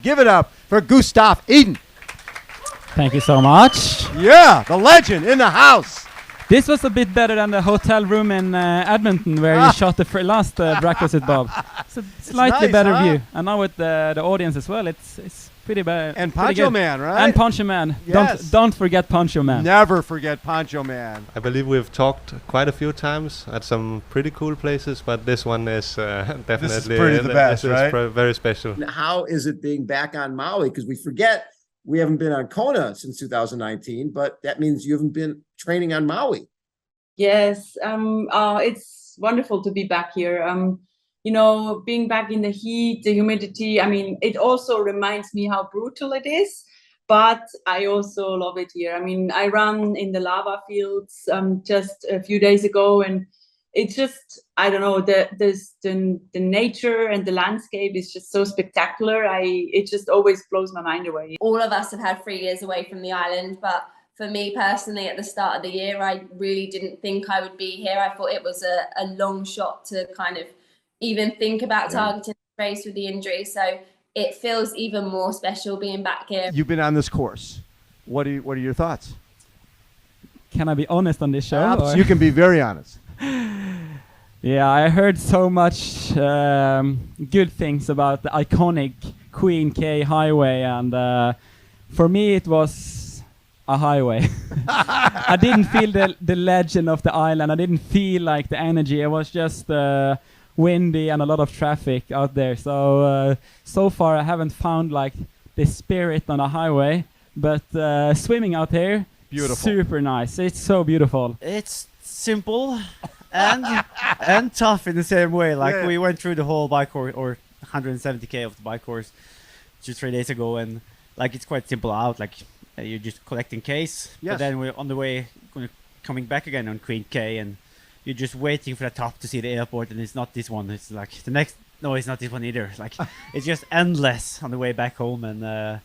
Give it up for Gustav Iden. Thank you so much. Yeah, the legend in the house. This was a bit better than the hotel room in Edmonton where you shot the last breakfast with Bob. It's a slightly nice, better huh? view. And now with the audience as well, it's pretty bad. And pretty Poncho good. Man, right? And Poncho Man. Yes. Don't forget Poncho Man. Never forget Poncho Man. I believe we've talked quite a few times at some pretty cool places, but this one is definitely This is pretty the best, this right? is very special. How is it being back on Maui? Because we forget we haven't been on Kona since 2019, but that means you haven't been training on Maui. Yes, it's wonderful to be back here. Being back in the heat, the humidity, it also reminds me how brutal it is, but I also love it here. I ran in the lava fields just a few days ago, and it's just, I don't know, the nature and the landscape is just so spectacular. It just always blows my mind away. All of us have had 3 years away from the island, but for me personally, at the start of the year, I really didn't think I would be here. I thought it was a long shot to kind of even think about targeting the race with the injury. So it feels even more special being back here. You've been on this course. What are your thoughts? Can I be honest on this show? or? You can be very honest. Yeah, I heard so much good things about the iconic Queen K highway, and for me it was a highway. I didn't feel the legend of the island. I didn't feel like the energy. It was just windy and a lot of traffic out there. So far I haven't found like the spirit on a highway, but swimming out here, beautiful, super nice. It's so beautiful. It's simple and tough in the same way. Like we went through the whole bike course, or 170k of the bike course, 2-3 days ago, and like it's quite simple out. Like you're just collecting Ks, but then we're on the way coming back again on Queen K, and you're just waiting for the top to see the airport, and it's not this one. It's like the next. No, it's not this one either. Like it's just endless on the way back home, and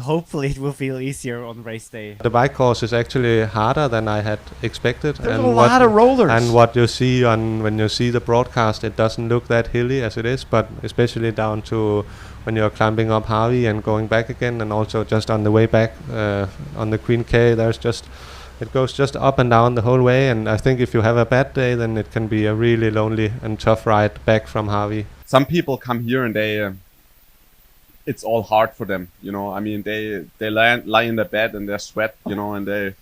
hopefully it will feel easier on race day. The bike course is actually harder than I had expected. There's a lot of rollers. And what you see when you see the broadcast, it doesn't look that hilly as it is, but especially down to when you're climbing up Harvey and going back again, and also just on the way back on the Queen K, it goes just up and down the whole way. And I think if you have a bad day, then it can be a really lonely and tough ride back from Harvey. Some people come here and it's all hard for them, they lie in the bed and they sweat, and they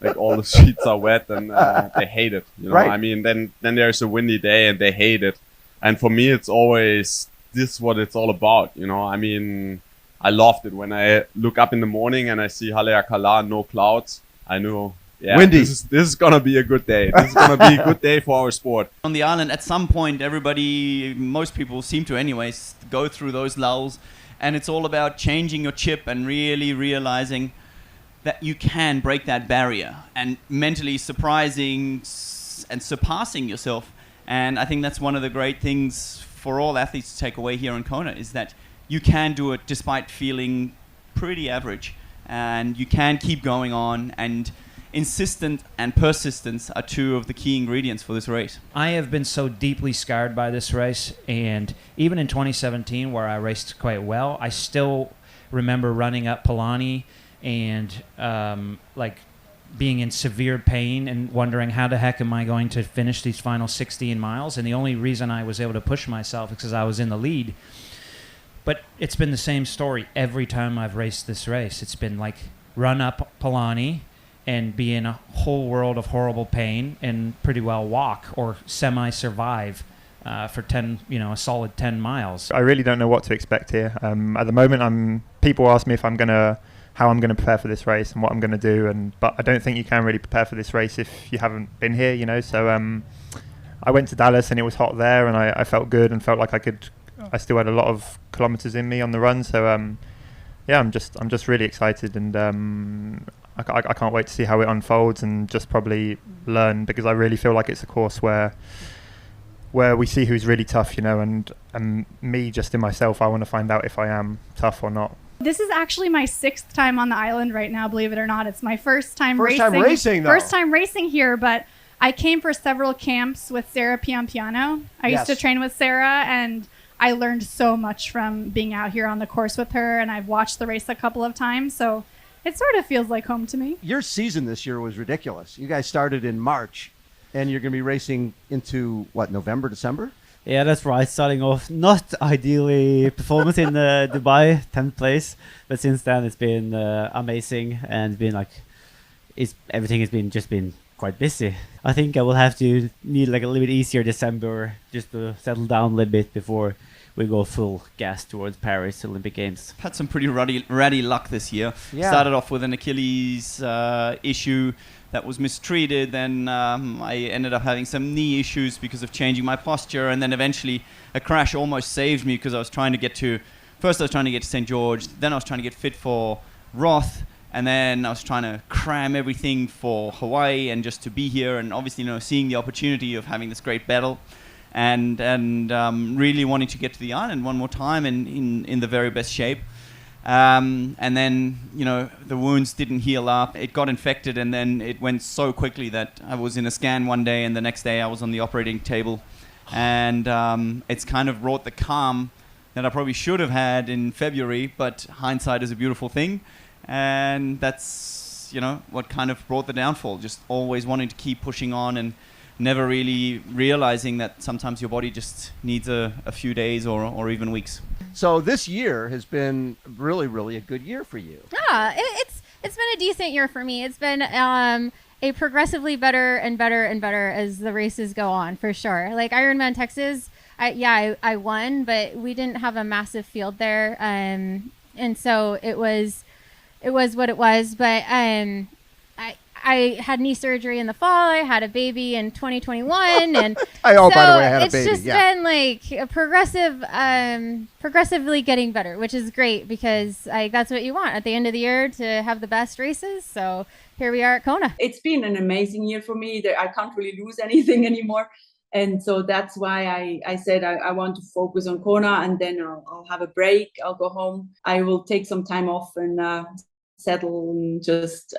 like all the sheets are wet, and they hate it, Right. Then there's a windy day and they hate it. And for me, it's always this what it's all about, I loved it when I look up in the morning and I see Haleakala, no clouds. I know, windy. This is gonna be a good day. This is gonna be a good day for our sport. On the island, at some point, most people seem to anyways, go through those lulls, and it's all about changing your chip and really realizing that you can break that barrier and mentally surprising and surpassing yourself. And I think that's one of the great things for all athletes to take away here in Kona, is that you can do it despite feeling pretty average, and you can keep going on, and insistence and persistence are two of the key ingredients for this race. I have been so deeply scarred by this race, and even in 2017 where I raced quite well, I still remember running up Palani and being in severe pain and wondering how the heck am I going to finish these final 16 miles, and the only reason I was able to push myself is because I was in the lead. But it's been the same story every time I've raced this race. It's been like run up Palani and be in a whole world of horrible pain and pretty well walk or semi-survive for a solid 10 miles. I really don't know what to expect here. At the moment, people ask me if how I'm going to prepare for this race and what I'm going to do, but I don't think you can really prepare for this race if you haven't been here, So I went to Dallas and it was hot there, and I felt good and felt like I still had a lot of kilometers in me on the run. So I'm just really excited, and I can't wait to see how it unfolds and just probably learn, because I really feel like it's a course where we see who's really tough, and me just in myself, I want to find out if I am tough or not. This is actually my 6th time on the island right now, believe it or not. It's my first time racing. First time racing here, but I came for several camps with Sarah Piampiano. I used to train with Sarah, and I learned so much from being out here on the course with her, and I've watched the race a couple of times, so it sort of feels like home to me. Your season this year was ridiculous. You guys started in March, and you're going to be racing into, what, November, December? Yeah, that's right. Starting off not ideally performance in Dubai, 10th place, but since then it's been amazing and been like, everything has been quite busy. I think I will have to need like a little bit easier December just to settle down a little bit before we go full gas towards Paris Olympic Games. Had some pretty ratty luck this year. Yeah. Started off with an Achilles issue that was mistreated. Then I ended up having some knee issues because of changing my posture. And then eventually a crash almost saved me because I was trying to get to St. George. Then I was trying to get fit for Roth. And then I was trying to cram everything for Hawaii and just to be here. And obviously, seeing the opportunity of having this great battle and really wanting to get to the island one more time and in the very best shape. And then, the wounds didn't heal up. It got infected, and then it went so quickly that I was in a scan one day, and the next day I was on the operating table. And it's kind of brought the calm that I probably should have had in February, but hindsight is a beautiful thing. And that's, what kind of brought the downfall. Just always wanting to keep pushing on and never really realizing that sometimes your body just needs a few days or even weeks. So this year has been really, really a good year for you. Yeah, it's been a decent year for me. It's been a progressively better and better and better as the races go on, for sure. Like Ironman Texas, I won, but we didn't have a massive field there, and so it was what it was. But I had knee surgery in the fall. I had a baby in 2021, and by the way, I had a it's baby. just been like a progressively getting better, which is great because that's what you want at the end of the year, to have the best races. So here we are at Kona. It's been an amazing year for me. I can't really lose anything anymore. And so that's why I said I want to focus on Kona, and then I'll have a break. I'll go home. I will take some time off and settle and just,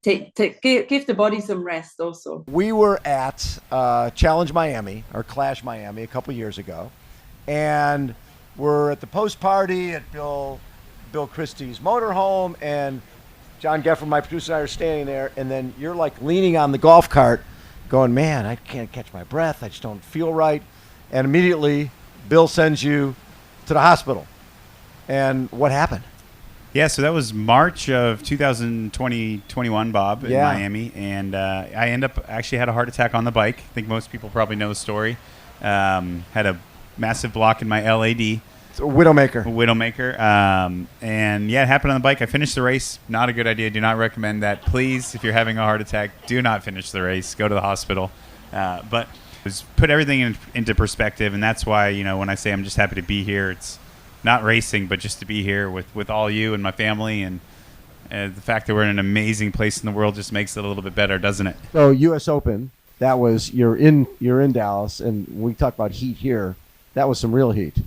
give the body some rest also. We were at Challenge Miami, or Clash Miami, a couple years ago, and we're at the post party at Bill Christie's motorhome, and John Geffron, my producer, and I are standing there, and then you're like leaning on the golf cart going, man, I can't catch my breath, I just don't feel right, and immediately Bill sends you to the hospital. And what happened? Yeah, so that was March of 2021, Bob, in Miami, and I actually had a heart attack on the bike. I think most people probably know the story. Had a massive block in my LAD. It's a Widowmaker. And yeah, it happened on the bike. I finished the race. Not a good idea. Do not recommend that. Please, if you're having a heart attack, do not finish the race. Go to the hospital. But just put everything into perspective, and that's why, when I say I'm just happy to be here, it's not racing, but just to be here with all you and my family, and the fact that we're in an amazing place in the world just makes it a little bit better, doesn't it? So U.S. Open, that was you're in Dallas, and we talk about heat here. That was some real heat.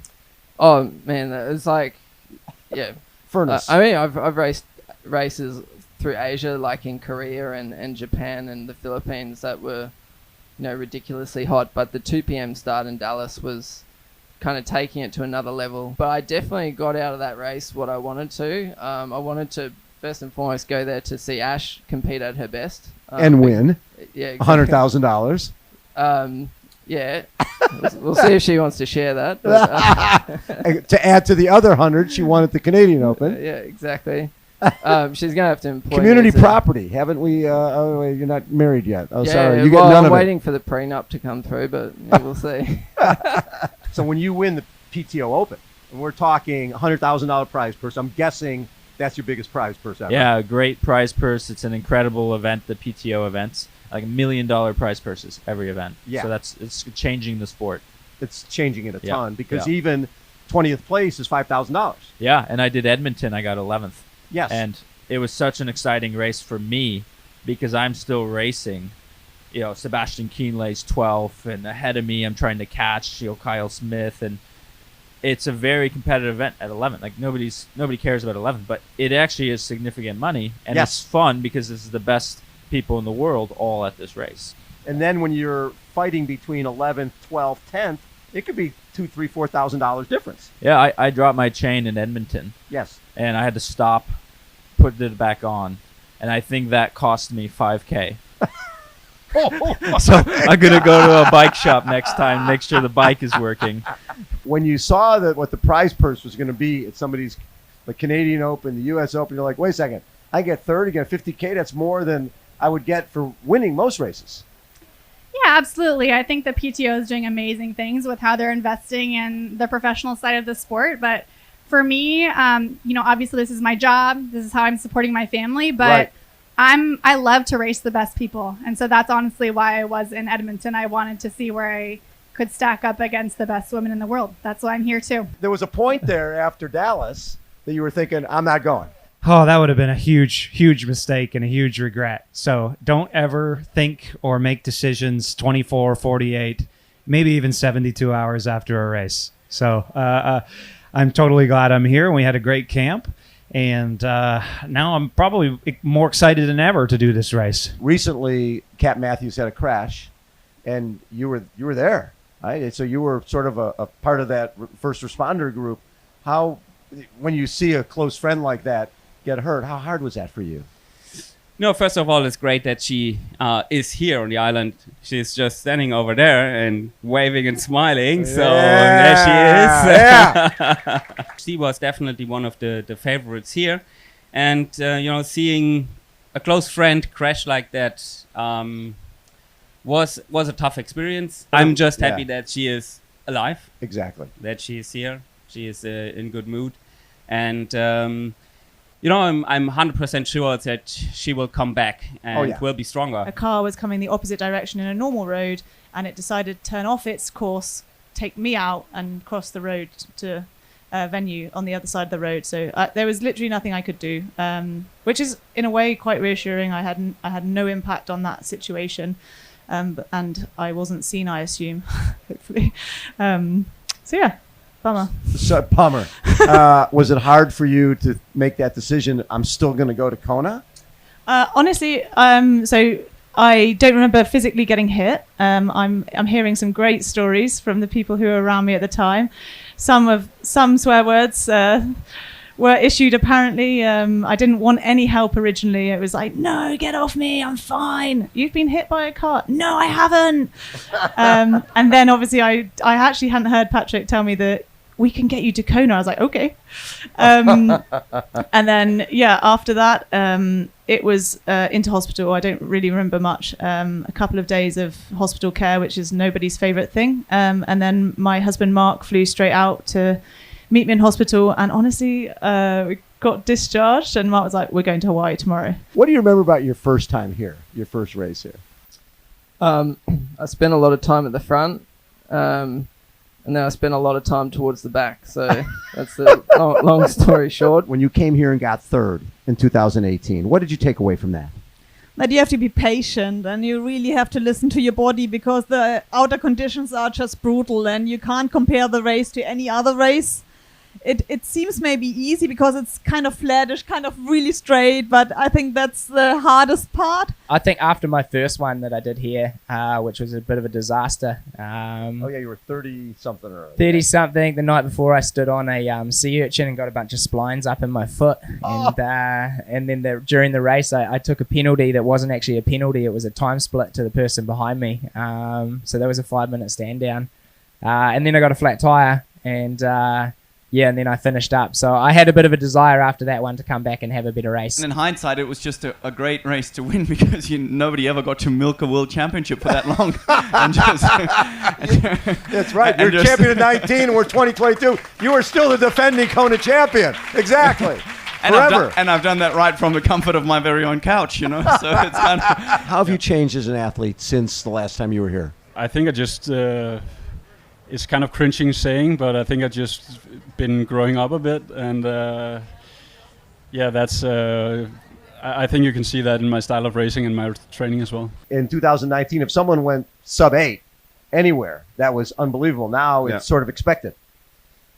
Oh man, it was like, yeah, furnace. I've raced races through Asia, like in Korea and Japan and the Philippines, that were ridiculously hot. But the 2 p.m. start in Dallas was kind of taking it to another level. But I definitely got out of that race what I wanted to. I wanted to first and foremost go there to see Ash compete at her best and win. Yeah, exactly. $100,000. Yeah, we'll see if she wants to share that. But, to add to the other 100, she won at the Canadian Open. Yeah, exactly. She's gonna have to employ community property. Haven't we? You're not married yet. Oh, yeah, sorry. You get none I'm of waiting for the prenup to come through, but we'll see. So when you win the PTO Open, and we're talking $100,000 prize purse, I'm guessing that's your biggest prize purse ever. Yeah, a great prize purse. It's an incredible event, the PTO events. Like $1 million prize purses every event. Yeah. So it's changing the sport. It's changing it a ton because even 20th place is $5,000. Yeah, and I did Edmonton. I got 11th. Yes. And it was such an exciting race for me because I'm still racing. Sebastian Kienle's 12th, and ahead of me I'm trying to catch Kyle Smith, and it's a very competitive event at 11. Like nobody cares about 11, but it actually is significant money, and it's fun because this is the best people in the world all at this race. And then when you're fighting between 11th, 12th, 10th, it could be $4,000 difference. Yeah, I dropped my chain in Edmonton. Yes. And I had to stop, put it back on, and I think that cost me $5,000. So I'm gonna go to a bike shop next time, make sure the bike is working. When you saw that what the prize purse was going to be at somebody's, the Canadian Open, the U.S. Open, you're like, wait a second, I get third, you get $50,000. That's more than I would get for winning most races. Yeah, absolutely. I think the PTO is doing amazing things with how they're investing in the professional side of the sport. But for me, obviously this is my job. This is how I'm supporting my family. But Right. I love to race the best people. And so that's honestly why I was in Edmonton. I wanted to see where I could stack up against the best women in the world. That's why I'm here too. There was a point there after Dallas that you were thinking, I'm not going. Oh, that would have been a huge, huge mistake and a huge regret. So don't ever think or make decisions 24, 48, maybe even 72 hours after a race. So I'm totally glad I'm here. We had a great camp. And now I'm probably more excited than ever to do this race. Recently, Cat Matthews had a crash, and you were there. Right? So you were sort of a part of that first responder group. How, when you see a close friend like that get hurt, how hard was that for you? No, first of all, it's great that she is here on the island. She's just standing over there and waving and smiling. So there she is. Yeah. She was definitely one of the favorites here. And, seeing a close friend crash like that was a tough experience. I'm just happy that she is alive. Exactly. That she is here. She is in good mood. And... I'm 100% sure that she will come back and will be stronger. A car was coming the opposite direction in a normal road, and it decided to turn off its course, take me out, and cross the road to a venue on the other side of the road. So there was literally nothing I could do, which is in a way quite reassuring. I had no impact on that situation, and I wasn't seen, I assume, hopefully. So yeah. Bummer. So, bummer. Was it hard for you to make that decision? I'm still going to go to Kona? Honestly, so I don't remember physically getting hit. I'm hearing some great stories from the people who were around me at the time. Some swear words were issued apparently. I didn't want any help originally. It was like, no, get off me, I'm fine. You've been hit by a car. No, I haven't. And then obviously I actually hadn't heard Patrick tell me that we can get you to Kona. I was like, okay. And then, after that, it was into hospital. I don't really remember much. A couple of days of hospital care, which is nobody's favorite thing. And then my husband, Mark, flew straight out to meet me in hospital. And honestly, we got discharged. And Mark was like, we're going to Hawaii tomorrow. What do you remember about your first time here, your first race here? I spent a lot of time at the front. And then I spent a lot of time towards the back. So that's the long story short. When you came here and got third in 2018, what did you take away from that? That you have to be patient and you really have to listen to your body because the outer conditions are just brutal and you can't compare the race to any other race. It seems maybe easy because it's kind of flattish, kind of really straight, but I think that's the hardest part. I think after my first one that I did here, which was a bit of a disaster. You were 30-something or 30-something. The night before I stood on a sea urchin and got a bunch of splines up in my foot. And then during the race, I took a penalty that wasn't actually a penalty. It was a time split to the person behind me. So there was a 5-minute stand down. And then I got a flat tire and... and then I finished up. So I had a bit of a desire after that one to come back and have a better race. And in hindsight, it was just a great race to win because nobody ever got to milk a world championship for that long. That's right. You're champion of 19 and we're 2022. You are still the defending Kona champion. Exactly. Forever. And I've done that right from the comfort of my very own couch, So it's kind of... How have you changed as an athlete since the last time you were here? I think I just... it's kind of cringing saying, but I think I've just been growing up a bit, and that's. I think you can see that in my style of racing and my training as well. In 2019, if someone went sub-8 anywhere, that was unbelievable. Now it's sort of expected.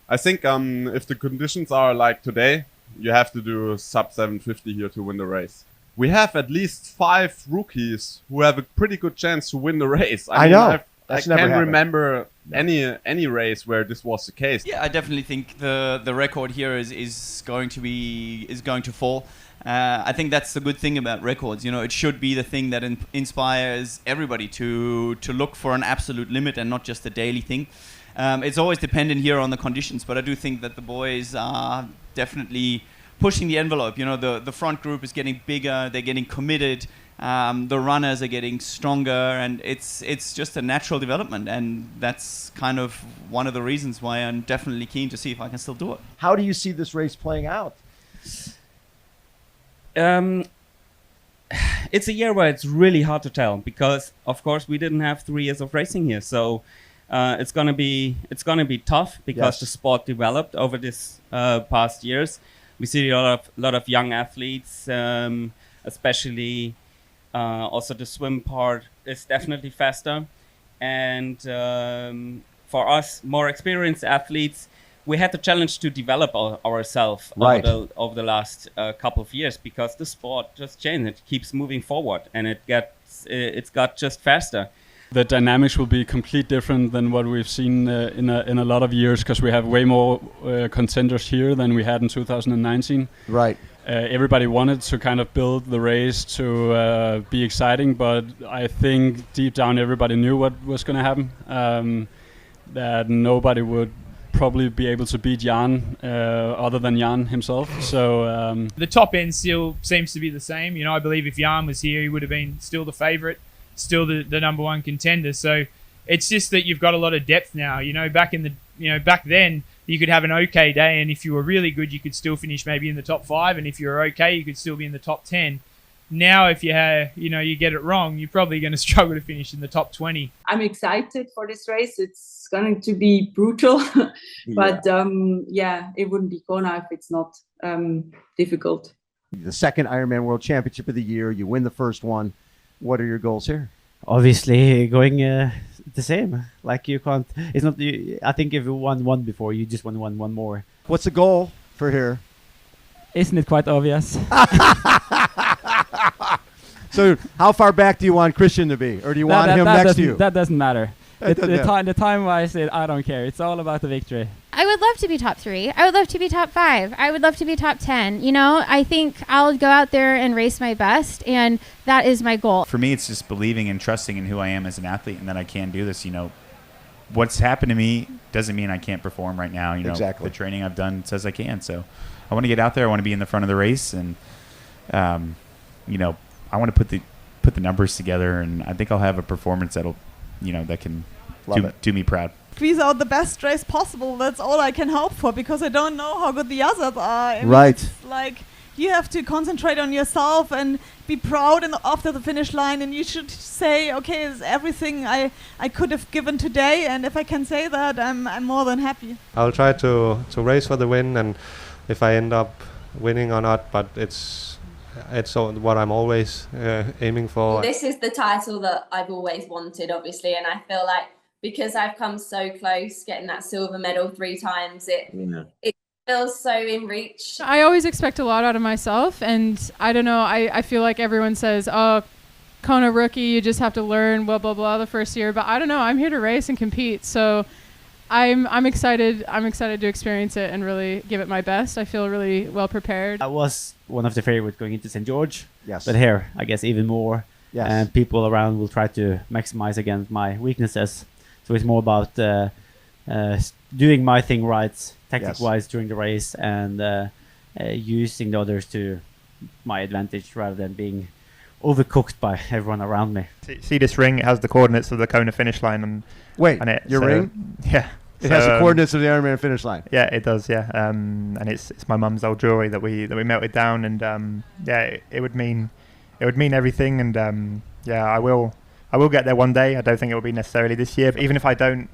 I think if the conditions are like today, you have to do sub 750 here to win the race. We have at least 5 rookies who have a pretty good chance to win the race. I know. That's I never can't happened. remember any race where this was the case. Yeah, I definitely think the record here is going to fall. I think that's the good thing about records. You know, it should be the thing that inspires everybody to look for an absolute limit and not just a daily thing. It's always dependent here on the conditions, but I do think that the boys are definitely pushing the envelope. You know, the front group is getting bigger, they're getting committed, the runners are getting stronger, and it's just a natural development, and that's kind of one of the reasons why I'm definitely keen to see if I can still do it. How do you see this race playing out? It's a year where it's really hard to tell because, of course, we didn't have 3 years of racing here, so it's gonna be tough because the sport developed over this past years. We see a lot of young athletes, especially also the swim part is definitely faster, and for us more experienced athletes, we had the challenge to develop ourselves over the last couple of years because the sport just changed. It keeps moving forward, and it's got just faster. The dynamics will be completely different than what we've seen in a lot of years because we have way more contenders here than we had in 2019. Right. Everybody wanted to kind of build the race to be exciting, but I think deep down everybody knew what was going to happen. That nobody would probably be able to beat Jan other than Jan himself. So the top end still seems to be the same. You know, I believe if Jan was here, he would have been still the favourite, still the number one contender. So it's just that you've got a lot of depth now. You know, back then you could have an okay day, and if you were really good, you could still finish maybe in the top 5, and if you were okay, you could still be in the top 10. Now, if you get it wrong, you're probably going to struggle to finish in the top 20. I'm excited for this race. It's going to be brutal, but it wouldn't be Kona if it's not difficult. The second Ironman World Championship of the year, you win the first one. What are your goals here? Obviously, going the same. Like you can't. It's not. I think if you won one before, you just won one more. What's the goal for here? Isn't it quite obvious? So, how far back do you want Kristian to be, or do you want him next to you? That doesn't matter. The time-wise, I don't care. It's all about the victory. I would love to be top 3. I would love to be top 5. I would love to be top 10. You know, I think I'll go out there and race my best, and that is my goal. For me, it's just believing and trusting in who I am as an athlete and that I can do this. You know, what's happened to me doesn't mean I can't perform right now. You know, exactly. The training I've done says I can. So I want to get out there. I want to be in the front of the race, and you know, I want to put the numbers together, and I think I'll have a performance that'll, you know, that can do me proud. Squeeze out the best race possible. That's all I can hope for because I don't know how good the others are. I mean, it's like you have to concentrate on yourself and be proud after the finish line, and you should say, okay, it's everything I could have given today, and if I can say that, I'm more than happy. I'll try to race for the win, and if I end up winning or not, but it's what I'm always aiming for. This is the title that I've always wanted, obviously, and I feel like because I've come so close getting that silver medal 3 times, it feels so in reach. I always expect a lot out of myself, and I don't know, I feel like everyone says, oh, Kona rookie, you just have to learn blah blah blah the first year, but I don't know, I'm here to race and compete, so I'm excited to experience it and really give it my best. I feel really well prepared. I was one of the favorites going into St. George, yes, but here I guess even more. Yes. And people around will try to maximize against my weaknesses. So it's more about doing my thing right, tactic-wise during the race, and using the others to my advantage rather than being overcooked by everyone around me. See this ring? It has the coordinates of the Kona finish line. And your ring? Yeah. It has the coordinates of the Ironman finish line. Yeah, it does. Yeah, and it's my mum's old jewelry that we melted down, and it would mean everything, and I will get there one day. I don't think it will be necessarily this year, but even if I don't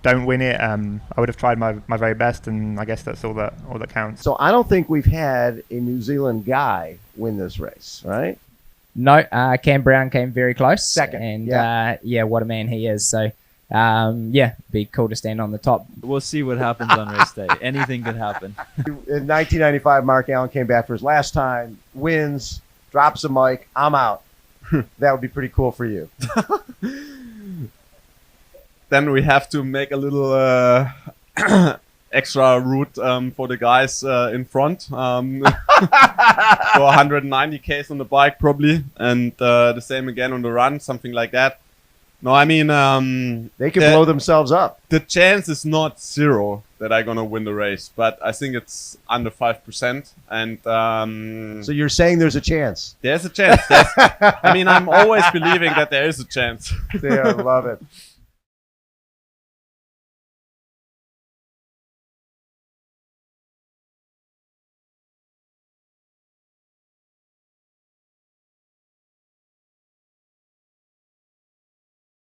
win it, I would have tried my very best, and I guess that's all that counts. So I don't think we've had a New Zealand guy win this race, right? No, Cam Brown came very close. Second. And what a man he is. So be cool to stand on the top. We'll see what happens on race day. Anything could happen. In 1995, Mark Allen came back for his last time, wins, drops a mic, I'm out. That would be pretty cool for you. then we have to make a little extra route for the guys in front. For 190 Ks on the bike probably, and the same again on the run, something like that. No, I mean they can blow themselves up. The chance is not 0 that I'm gonna win the race, but I think it's under 5%. And so you're saying there's a chance? There's a chance. I mean, I'm always believing that there is a chance. Yeah, I love it.